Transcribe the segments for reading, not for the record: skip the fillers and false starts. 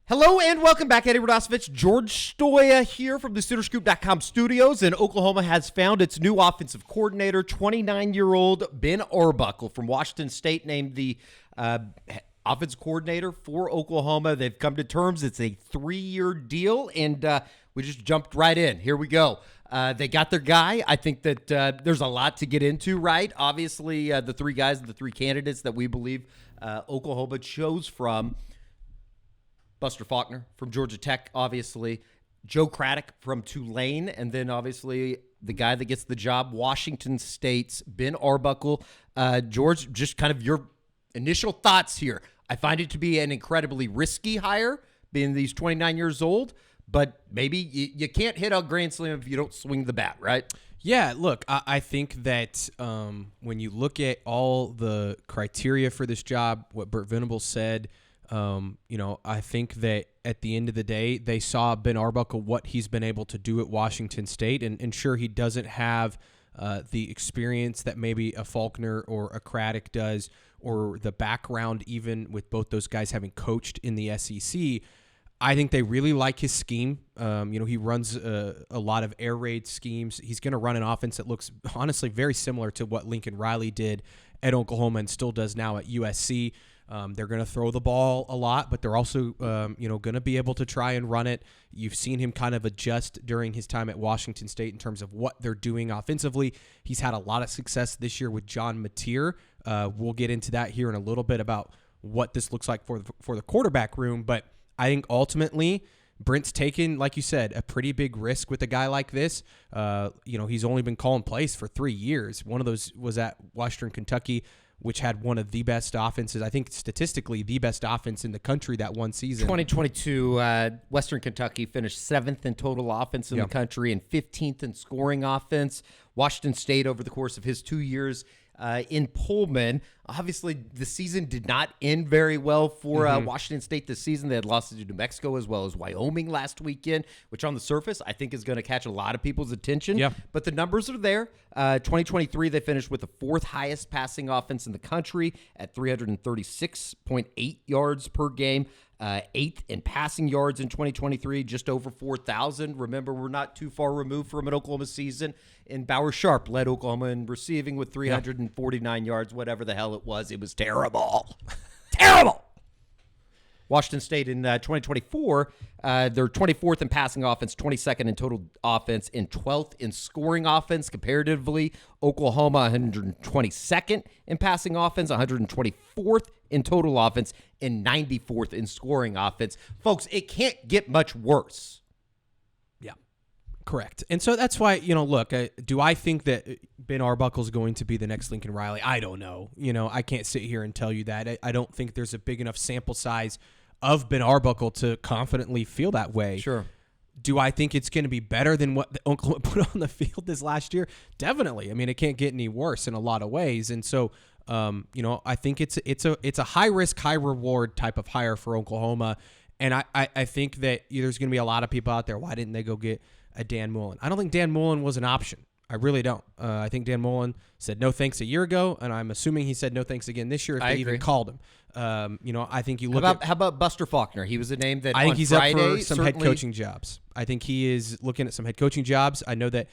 Hello and welcome back. Eddie Radosovich, George Stoya here from the SoonerScoop.com studios, and Oklahoma has found its new offensive coordinator, 29-year-old Ben Arbuckle from Washington State, named the offensive coordinator for Oklahoma. They've come to terms. It's a 3-year deal, and we just jumped right in. Here we go. They got their guy. I think that there's a lot to get into, right? Obviously, the three guys, the three candidates that we believe Oklahoma chose from. Buster Faulkner from Georgia Tech, obviously. Joe Craddock from Tulane, and then obviously the guy that gets the job, Washington State's Ben Arbuckle. George, just kind of your initial thoughts here. I find it to be an incredibly risky hire, being these 29 years old, but maybe you can't hit a grand slam if you don't swing the bat, right? Yeah, look, I think that when you look at all the criteria for this job, what Burt Venables said, I think that at the end of the day, they saw Ben Arbuckle, what he's been able to do at Washington State. And sure, he doesn't have the experience that maybe a Faulkner or a Craddock does, or the background even with both those guys having coached in the SEC. I think they really like his scheme. He runs a lot of air raid schemes. He's going to run an offense that looks honestly very similar to what Lincoln Riley did at Oklahoma and still does now at USC. They're going to throw the ball a lot, but they're also, going to be able to try and run it. You've seen him kind of adjust during his time at Washington State in terms of what they're doing offensively. He's had a lot of success this year with John Mateer. We'll get into that here in a little bit about what this looks like for the quarterback room. But I think ultimately Brent's taken, like you said, a pretty big risk with a guy like this. He's only been calling plays for 3 years. One of those was at Western Kentucky, which had one of the best offenses, I think statistically the best offense in the country that one season. 2022, Western Kentucky finished 7th in total offense in the country and 15th in scoring offense. Washington State, over the course of his 2 years in Pullman, obviously the season did not end very well for Washington State this season. They had lost to New Mexico as well as Wyoming last weekend, which on the surface I think is going to catch a lot of people's attention. Yeah. But the numbers are there. 2023, they finished with the 4th highest passing offense in the country at 336.8 yards per game. 8th in passing yards in 2023, just over 4,000. Remember, we're not too far removed from an Oklahoma season. And Bauer Sharp led Oklahoma in receiving with 349 yards, whatever the hell it was. It was terrible. Terrible. Washington State in 2024, they're 24th in passing offense, 22nd in total offense, and 12th in scoring offense. Comparatively, Oklahoma 122nd in passing offense, 124th in total offense, and 94th in scoring offense. Folks, it can't get much worse. Yeah, correct. And so that's why, look, do I think that Ben Arbuckle is going to be the next Lincoln Riley? I don't know. I can't sit here and tell you that. I don't think there's a big enough sample size of Ben Arbuckle to confidently feel that way. Sure. Do I think it's going to be better than what the Oklahoma put on the field this last year? Definitely. I mean, it can't get any worse in a lot of ways. And so, I think it's a high risk, high reward type of hire for Oklahoma. And I think that there's going to be a lot of people out there. Why didn't they go get a Dan Mullen? I don't think Dan Mullen was an option. I really don't. I think Dan Mullen said no thanks a year ago, and I'm assuming he said no thanks again this year if they even called him. I think you look how about Buster Faulkner? He was a name that I think he's Friday, up for some head coaching jobs. I think he is looking at some head coaching jobs. I know that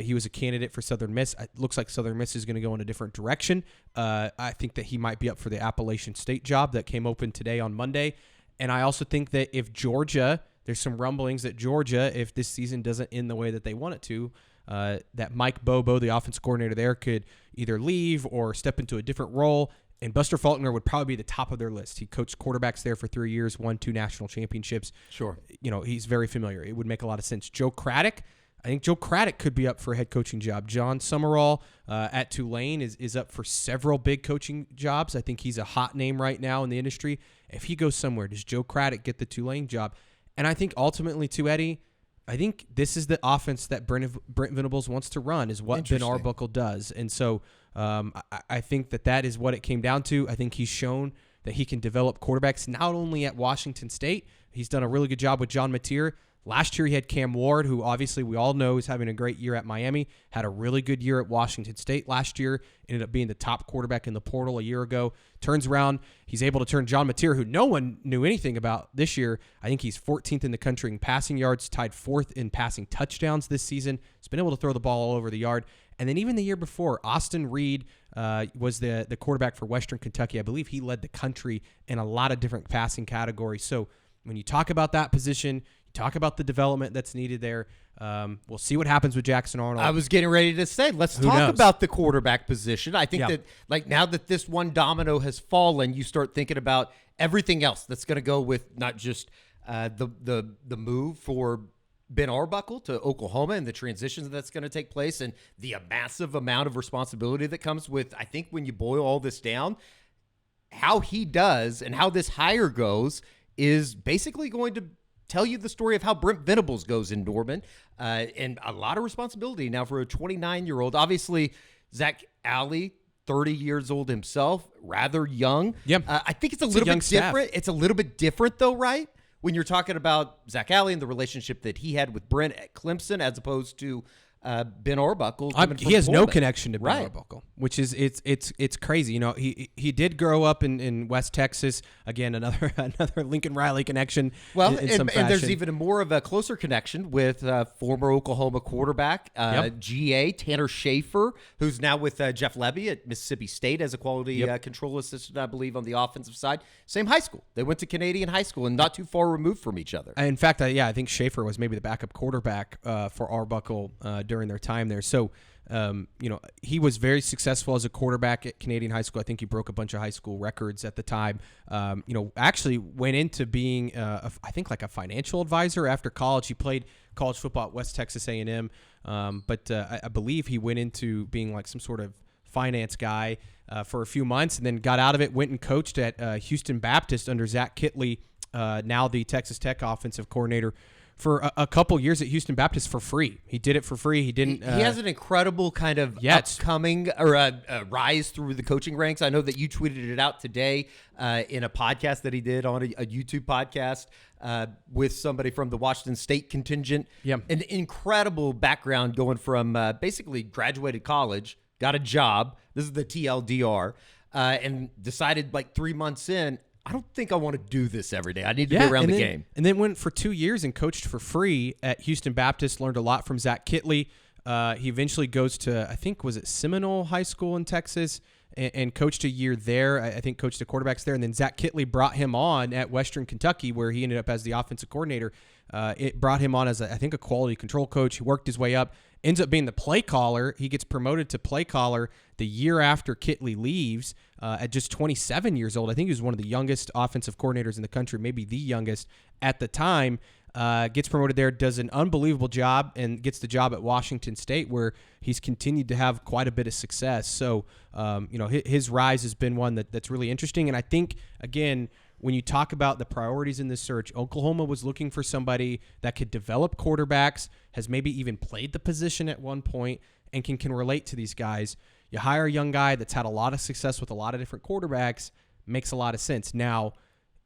he was a candidate for Southern Miss. It looks like Southern Miss is going to go in a different direction. I think that he might be up for the Appalachian State job that came open today on Monday. And I also think that if Georgia, there's some rumblings that Georgia, if this season doesn't end the way that they want it to, that Mike Bobo, the offense coordinator there, could either leave or step into a different role. And Buster Faulkner would probably be the top of their list. He coached quarterbacks there for 3 years, won 2 national championships. Sure. He's very familiar. It would make a lot of sense. Joe Craddock, I think Joe Craddock could be up for a head coaching job. John Summerall at Tulane is up for several big coaching jobs. I think he's a hot name right now in the industry. If he goes somewhere, does Joe Craddock get the Tulane job? And I think ultimately, too, Eddie, I think this is the offense that Brent Venables wants to run, is what Ben Arbuckle does. And so I think that is what it came down to. I think he's shown that he can develop quarterbacks not only at Washington State. He's done a really good job with John Mateer. Last year he had Cam Ward, who obviously we all know is having a great year at Miami, had a really good year at Washington State last year, ended up being the top quarterback in the portal a year ago. Turns around, he's able to turn John Mateer, who no one knew anything about this year. I think he's 14th in the country in passing yards, tied 4th in passing touchdowns this season. He's been able to throw the ball all over the yard. And then even the year before, Austin Reed was the quarterback for Western Kentucky. I believe he led the country in a lot of different passing categories. So when you talk about that position, talk about the development that's needed there. We'll see what happens with Jackson Arnold. I was getting ready to say, let's talk about the quarterback position. I think that like now that this one domino has fallen, you start thinking about everything else that's going to go with not just the move for Ben Arbuckle to Oklahoma and the transitions that's going to take place and the massive amount of responsibility that comes with, I think when you boil all this down, how he does and how this hire goes is basically going to tell you the story of how Brent Venables goes in Norman, and a lot of responsibility now for a 29-year-old. Obviously, Zach Alley, 30 years old himself, rather young. Yep. I think it's a little bit different. It's a little bit different, though, right? When you're talking about Zach Alley and the relationship that he had with Brent at Clemson as opposed to Ben Arbuckle. He has no connection to Ben Arbuckle, which is it's crazy. You know, he did grow up in West Texas. Again, another Lincoln Riley connection. Well, in some and there's even more of a closer connection with former Oklahoma quarterback GA Tanner Schaefer, who's now with Jeff Lebby at Mississippi State as a quality control assistant, I believe, on the offensive side. Same high school. They went to Canadian high school and not too far removed from each other. In fact, I think Schaefer was maybe the backup quarterback for Arbuckle during their time there. So, he was very successful as a quarterback at Canadian high school. I think he broke a bunch of high school records at the time. Actually went into being, I think, like a financial advisor after college. He played college football at West Texas A&M, but I believe he went into being like some sort of finance guy for a few months and then got out of it, went and coached at Houston Baptist under Zach Kittley, now the Texas Tech offensive coordinator, for a couple years at Houston Baptist for free. He did it for free. He didn't. He has an incredible kind of upcoming or rise through the coaching ranks. I know that you tweeted it out today in a podcast that he did on a YouTube podcast with somebody from the Washington State contingent. Yeah, an incredible background going from basically graduated college, got a job. This is the TLDR, and decided like 3 months in, I don't think I want to do this every day. I need to be around the game. And then went for 2 years and coached for free at Houston Baptist, learned a lot from Zach Kittley. He eventually goes to, I think, was it Seminole High School in Texas, and coached a year there. I think coached the quarterbacks there. And then Zach Kittley brought him on at Western Kentucky, where he ended up as the offensive coordinator. It brought him on as, I think, a quality control coach. He worked his way up, ends up being the play caller. He gets promoted to play caller the year after Kittley leaves at just 27 years old. I think he was one of the youngest offensive coordinators in the country, maybe the youngest at the time. Gets promoted there, does an unbelievable job, and gets the job at Washington State, where he's continued to have quite a bit of success. So, his rise has been one that's really interesting. And I think, again, when you talk about the priorities in this search, Oklahoma was looking for somebody that could develop quarterbacks, has maybe even played the position at one point, and can relate to these guys. You hire a young guy that's had a lot of success with a lot of different quarterbacks, makes a lot of sense. Now,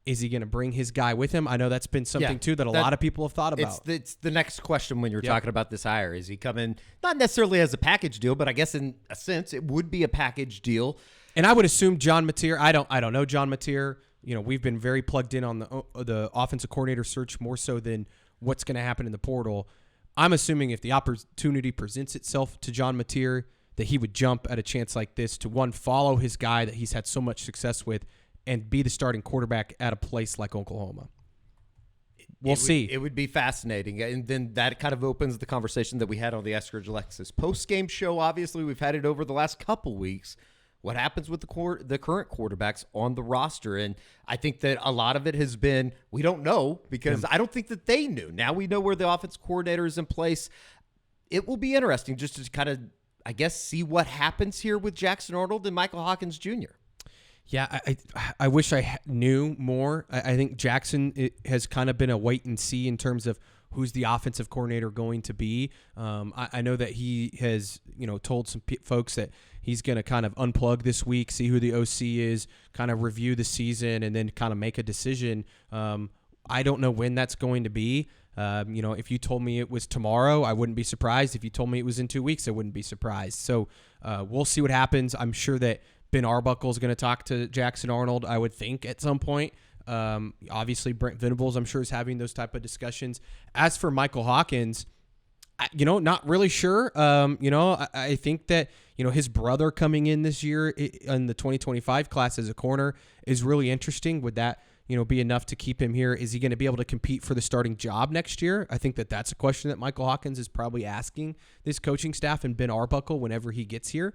is he going to bring his guy with him? I know that's been something, too, that a lot of people have thought about. It's the next question when you're talking about this hire. Is he coming not necessarily as a package deal, but I guess in a sense it would be a package deal. And I would assume John Mateer. I don't know John Mateer. We've been very plugged in on the offensive coordinator search more so than what's going to happen in the portal. I'm assuming if the opportunity presents itself to John Mateer, that he would jump at a chance like this to, one, follow his guy that he's had so much success with and be the starting quarterback at a place like Oklahoma. We'll see. It would be fascinating. And then that kind of opens the conversation that we had on the Eskridge Alexis post-game show. Obviously, we've had it over the last couple weeks. What happens with the current quarterbacks on the roster? And I think that a lot of it has been, we don't know, because I don't think that they knew. Now we know where the offense coordinator is in place. It will be interesting just to kind of, I guess, see what happens here with Jackson Arnold and Michael Hawkins Jr. Yeah, I wish I knew more. I think Jackson has kind of been a wait and see in terms of who's the offensive coordinator going to be. I know that he has, told some folks that he's going to kind of unplug this week, see who the OC is, kind of review the season, and then kind of make a decision. I don't know when that's going to be. If you told me it was tomorrow, I wouldn't be surprised. If you told me it was in 2 weeks, I wouldn't be surprised. So we'll see what happens. I'm sure that Ben Arbuckle is going to talk to Jackson Arnold, I would think, at some point. Obviously, Brent Venables, I'm sure, is having those type of discussions. As for Michael Hawkins, not really sure. I think that, his brother coming in this year in the 2025 class as a corner is really interesting. Would that, be enough to keep him here? Is he going to be able to compete for the starting job next year? I think that that's a question that Michael Hawkins is probably asking this coaching staff and Ben Arbuckle whenever he gets here.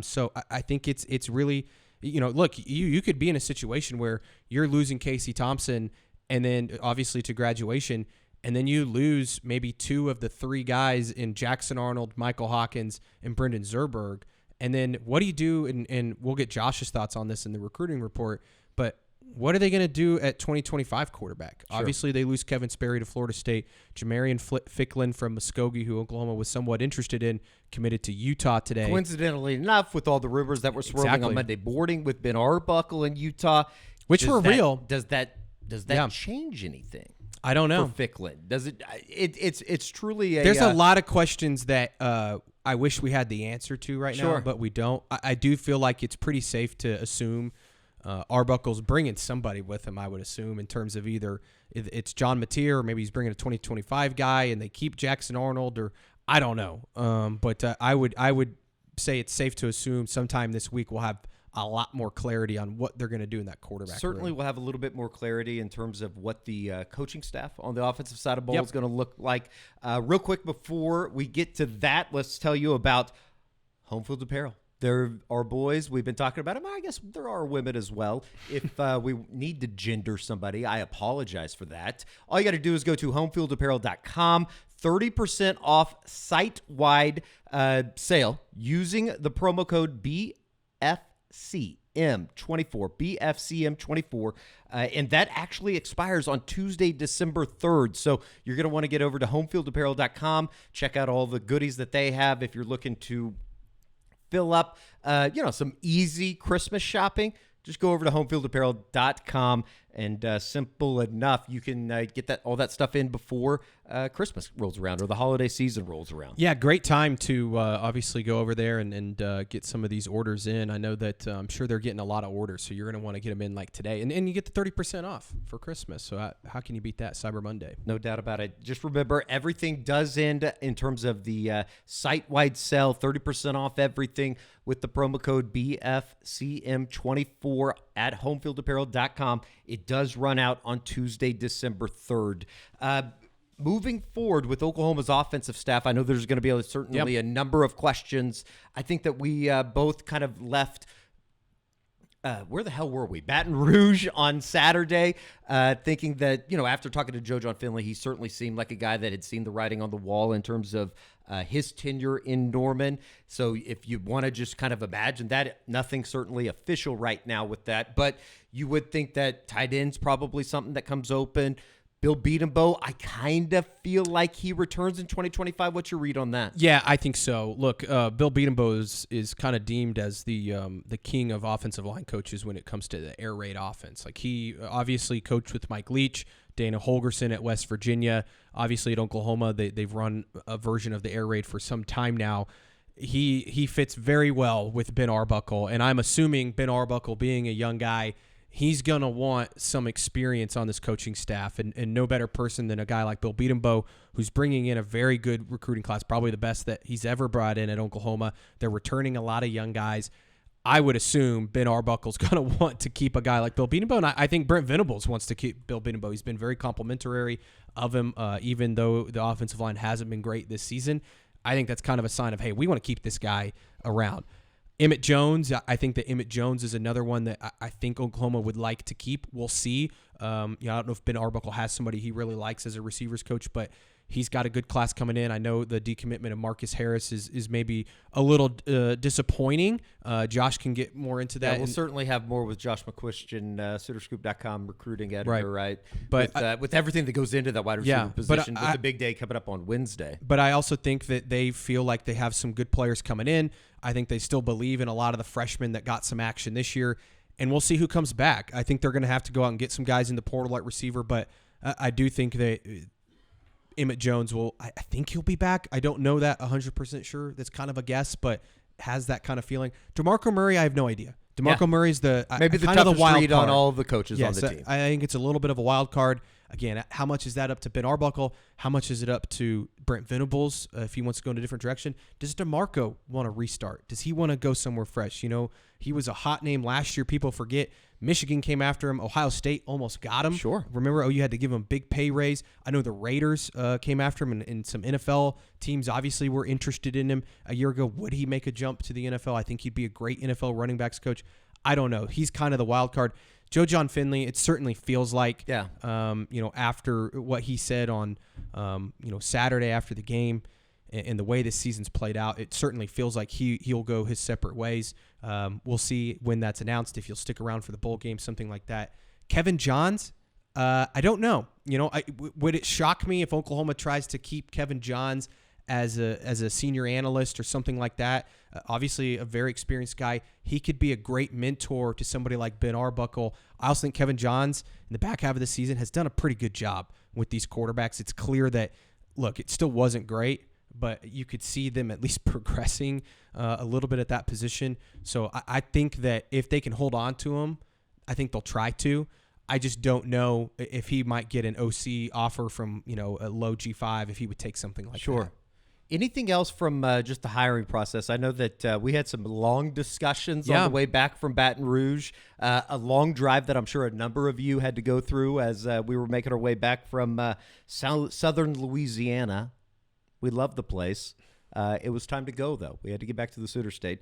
So I think it's really, look, you could be in a situation where you're losing Casey Thompson and then obviously to graduation, and then you lose maybe 2 of the 3 guys in Jackson Arnold, Michael Hawkins, and Brendan Zerberg. And then what do you do? And we'll get Josh's thoughts on this in the recruiting report. But what are they going to do at 2025 quarterback? Sure. Obviously, they lose Kevin Sperry to Florida State. Jamarian Ficklin from Muskogee, who Oklahoma was somewhat interested in, committed to Utah today. Coincidentally enough, with all the rumors that were swirling on Monday morning with Ben Arbuckle in Utah, which were real, does that change anything? I don't know. For Ficklin, does it? It's truly There's a lot of questions that I wish we had the answer to right now, but we don't. I do feel like it's pretty safe to assume Arbuckle's bringing somebody with him, I would assume, in terms of either it's John Mateer or maybe he's bringing a 2025 guy and they keep Jackson Arnold, or I don't know. But I would say it's safe to assume sometime this week we'll have a lot more clarity on what they're going to do in that quarterback Certainly room. We'll have a little bit more clarity in terms of what the coaching staff on the offensive side of the ball is going to look like. Real quick before we get to that, let's tell you about Home Field Apparel. There are boys. We've been talking about them. I guess there are women as well. If we need to gender somebody, I apologize for that. All you got to do is go to homefieldapparel.com. 30% off site-wide sale using the promo code BFCM24, BFCM24, and that actually expires on Tuesday, December 3rd. So you're going to want to get over to homefieldapparel.com, check out all the goodies that they have if you're looking to fill up, some easy Christmas shopping. Just go over to homefieldapparel.com, and simple enough, you can get all that stuff in before Christmas rolls around or the holiday season rolls around. Yeah, great time to obviously go over there and get some of these orders in. I know that I'm sure they're getting a lot of orders, so you're going to want to get them in like today. And you get the 30% off for Christmas. So how can you beat that, Cyber Monday? No doubt about it. Just remember, everything does end in terms of the site-wide sale, 30% off everything with the promo code BFCM24 at homefieldapparel.com. It does run out on Tuesday, December 3rd. Moving forward with Oklahoma's offensive staff, I know there's going to be certainly a number of questions. I think that we both kind of left where the hell were we? Baton Rouge on Saturday, thinking that, after talking to Joe John Finley, he certainly seemed like a guy that had seen the writing on the wall in terms of his tenure in Norman. So if you want to just kind of imagine that, nothing certainly official right now with that, but you would think that tight end's probably something that comes open. Bill Beatenbow, I kind of feel like he returns in 2025. What's your read on that? Yeah, I think so. Look, Bill Beatenbow is kind of deemed as the king of offensive line coaches when it comes to the air raid offense. Like, he obviously coached with Mike Leach, Dana Holgerson at West Virginia. Obviously at Oklahoma, they've run a version of the air raid for some time now. He fits very well with Ben Arbuckle, and I'm assuming Ben Arbuckle, being a young guy, he's going to want some experience on this coaching staff, and no better person than a guy like Bill Beatenbow, who's bringing in a very good recruiting class, probably the best that he's ever brought in at Oklahoma. They're returning a lot of young guys. I would assume Ben Arbuckle's going to want to keep a guy like Bill Beatenbow, and I think Brent Venables wants to keep Bill Beatenbow. He's been very complimentary of him, even though the offensive line hasn't been great this season. I think that's kind of a sign of, hey, we want to keep this guy around. Emmett Jones, I think that Emmett Jones is another one that I think Oklahoma would like to keep. We'll see. I don't know if Ben Arbuckle has somebody he really likes as a receivers coach, but he's got a good class coming in. I know the decommitment of Marcus Harris is maybe a little disappointing. Josh can get more into that. Yeah, we'll certainly have more with Josh McCuistion, SoonerScoop.com recruiting editor, right? But with everything that goes into that wide receiver position, with the big day coming up on Wednesday. But I also think that they feel like they have some good players coming in. I think they still believe in a lot of the freshmen that got some action this year. and we'll see who comes back. I think they're going to have to go out and get some guys in the portal like receiver, but I do think that Emmett Jones I think he'll be back. I don't know that 100% sure. That's kind of a guess, but has that kind of feeling. DeMarco Murray, I have no idea. DeMarco Murray's maybe the toughest read on all of the coaches on the team. I think it's a little bit of a wild card. Again, how much is that up to Ben Arbuckle? How much is it up to Brent Venables if he wants to go in a different direction? Does DeMarco want to restart? Does he want to go somewhere fresh? He was a hot name last year. People forget. Michigan came after him. Ohio State almost got him. Sure. Remember, you had to give him a big pay raise. I know the Raiders came after him, and some NFL teams obviously were interested in him a year ago. Would he make a jump to the NFL? I think he'd be a great NFL running backs coach. I don't know. He's kind of the wild card. Joe John Finley, it certainly feels like, after what he said on, Saturday after the game and the way this season's played out, it certainly feels like he'll go his separate ways. We'll see when that's announced, if he'll stick around for the bowl game, something like that. Kevin Johns, I don't know. Would it shock me if Oklahoma tries to keep Kevin Johns as a senior analyst or something like that? Obviously, a very experienced guy. He could be a great mentor to somebody like Ben Arbuckle. I also think Kevin Johns, in the back half of the season, has done a pretty good job with these quarterbacks. It's clear that, look, it still wasn't great, but you could see them at least progressing a little bit at that position. So I think that if they can hold on to him, I think they'll try to. I just don't know if he might get an OC offer from, a low G5, if he would take something like that. Anything else from just the hiring process? I know that we had some long discussions on the way back from Baton Rouge, a long drive that I'm sure a number of you had to go through as we were making our way back from southern Louisiana. We love the place. It was time to go, though. We had to get back to the Sooner State.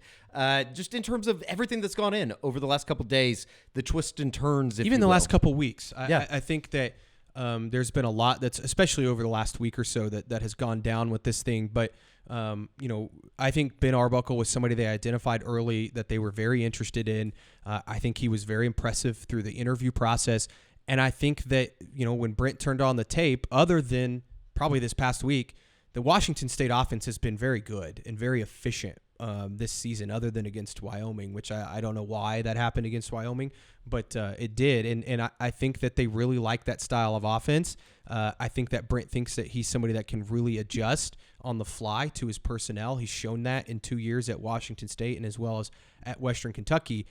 Just in terms of everything that's gone in over the last couple of days, the twists and turns, even the last couple of weeks. I think that there's been a lot that's, especially over the last week or so, that has gone down with this thing. But, I think Ben Arbuckle was somebody they identified early that they were very interested in. I think he was very impressive through the interview process. And I think that, when Brent turned on the tape, other than probably this past week, the Washington State offense has been very good and very efficient this season, other than against Wyoming, which I don't know why that happened against Wyoming, but it did. And I think that they really like that style of offense. I think that Brent thinks that he's somebody that can really adjust on the fly to his personnel. He's shown that in 2 years at Washington State and as well as at Western Kentucky.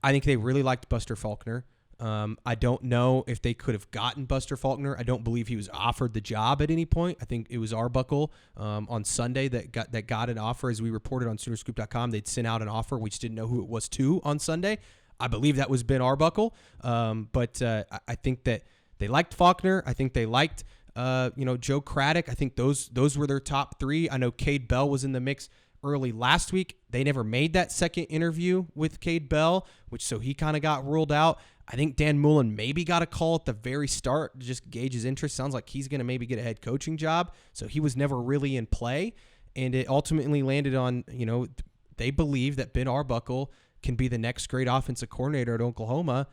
I think they really liked Buster Faulkner. I don't know if they could have gotten Buster Faulkner. I don't believe he was offered the job at any point. I think it was Arbuckle on Sunday that got an offer. As we reported on Soonerscoop.com, they'd sent out an offer. We just didn't know who it was to on Sunday. I believe that was Ben Arbuckle. But I think that they liked Faulkner. I think they liked Joe Craddock. I think those were their top three. I know Cade Bell was in the mix early last week. They never made that second interview with Cade Bell, so he kind of got ruled out. I think Dan Mullen maybe got a call at the very start to just gauge his interest. Sounds like he's going to maybe get a head coaching job. So he was never really in play. And it ultimately landed on, they believe that Ben Arbuckle can be the next great offensive coordinator at Oklahoma.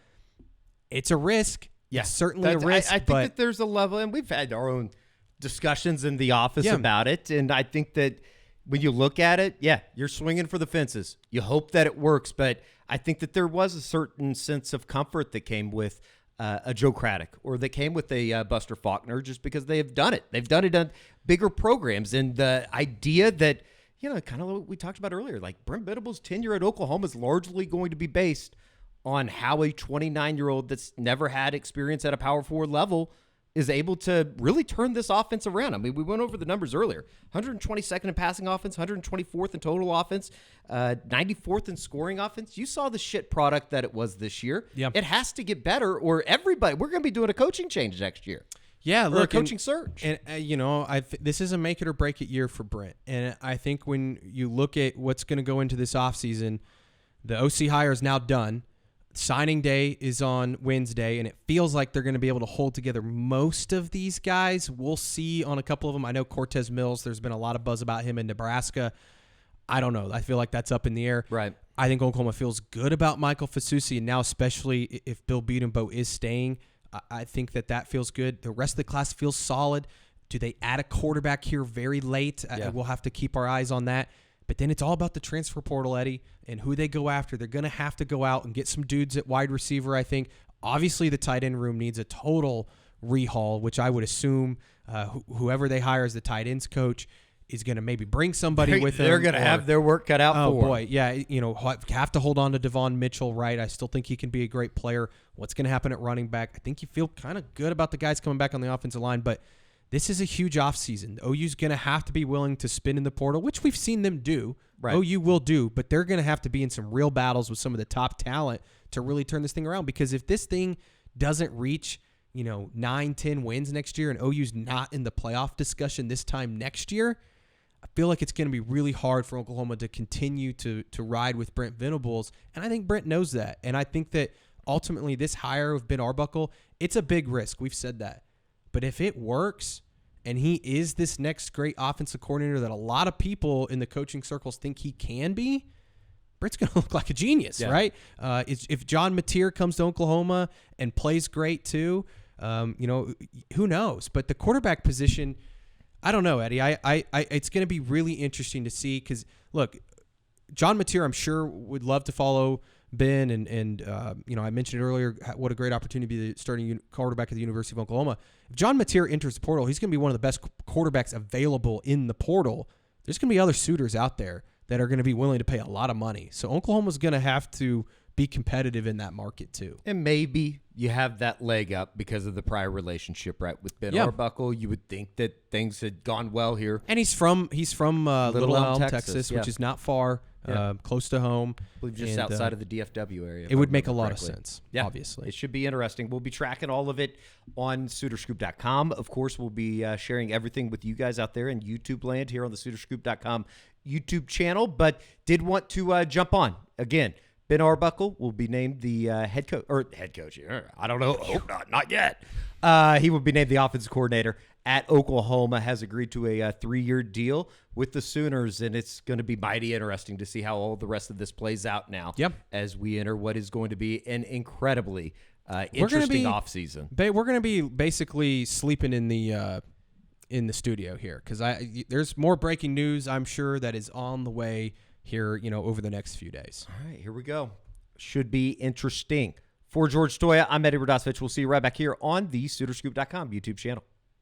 It's a risk. Yeah, it's certainly a risk. I think that there's a level, and we've had our own discussions in the office about it. And I think that when you look at it, you're swinging for the fences. You hope that it works, but I think that there was a certain sense of comfort that came with a Joe Craddock or that came with a Buster Faulkner just because they have done it. They've done it on bigger programs. And the idea that, kind of what we talked about earlier, like Brent Venables' tenure at Oklahoma is largely going to be based on how a 29-year-old that's never had experience at a Power 4 level is able to really turn this offense around. I mean, we went over the numbers earlier. 122nd in passing offense, 124th in total offense, 94th in scoring offense. You saw the shit product that it was this year. Yeah. It has to get better or everybody, we're going to be doing a coaching change next year. Yeah, look, a coaching search. And this is a make it or break it year for Brent. And I think when you look at what's going to go into this offseason, the OC hire is now done. Signing day is on Wednesday, and it feels like they're going to be able to hold together most of these guys. We'll see on a couple of them. I know Cortez Mills, there's been a lot of buzz about him in Nebraska. I don't know. I feel like that's up in the air. Right. I think Oklahoma feels good about Michael Fasusi, and now especially if Bill Bedenbaugh is staying, I think that feels good. The rest of the class feels solid. Do they add a quarterback here very late? Yeah. We'll have to keep our eyes on that. But then it's all about the transfer portal, Eddie, and who they go after. They're going to have to go out and get some dudes at wide receiver, I think. Obviously, the tight end room needs a total rehaul, which I would assume whoever they hire as the tight ends coach is going to maybe bring somebody with them. They're going to have their work cut out for them. Oh, boy. Yeah, have to hold on to Devon Mitchell, right? I still think he can be a great player. What's going to happen at running back? I think you feel kind of good about the guys coming back on the offensive line, but this is a huge offseason. OU's going to have to be willing to spin in the portal, which we've seen them do. Right. OU will do, but they're going to have to be in some real battles with some of the top talent to really turn this thing around, because if this thing doesn't reach 9-10 wins next year and OU's not in the playoff discussion this time next year, I feel like it's going to be really hard for Oklahoma to continue to ride with Brent Venables, and I think Brent knows that. And I think that ultimately this hire of Ben Arbuckle, it's a big risk. We've said that. But if it works and he is this next great offensive coordinator that a lot of people in the coaching circles think he can be, Brent's going to look like a genius, right? If John Mateer comes to Oklahoma and plays great too, who knows? But the quarterback position, I don't know, Eddie. It's going to be really interesting to see, because, look, John Mateer, I'm sure, would love to follow Ben, and I mentioned earlier what a great opportunity to be the starting quarterback at the University of Oklahoma. If John Mateer enters the portal, he's going to be one of the best quarterbacks available in the portal. There's going to be other suitors out there that are going to be willing to pay a lot of money. So Oklahoma's going to have to be competitive in that market too. And maybe you have that leg up because of the prior relationship, right, with Ben Arbuckle. You would think that things had gone well here. And he's from Little Elm, Texas, which is not far, close to home. I believe just outside of the DFW area. It would make a lot of sense, obviously. It should be interesting. We'll be tracking all of it on SoonerScoop.com. Of course, we'll be sharing everything with you guys out there in YouTube land here on the SoonerScoop.com YouTube channel, but did want to jump on again. Ben Arbuckle will be named the head coach. I don't know. Hope not yet. He will be named the offensive coordinator at Oklahoma, has agreed to a 3-year deal with the Sooners, and it's going to be mighty interesting to see how all the rest of this plays out now as we enter what is going to be an incredibly interesting offseason. We're going to be basically sleeping in the studio here, because there's more breaking news, I'm sure, that is on the way here, over the next few days. All right, here we go. Should be interesting. For George Stoya, I'm Eddie Radosevich. We'll see you right back here on the SoonerScoop.com YouTube channel.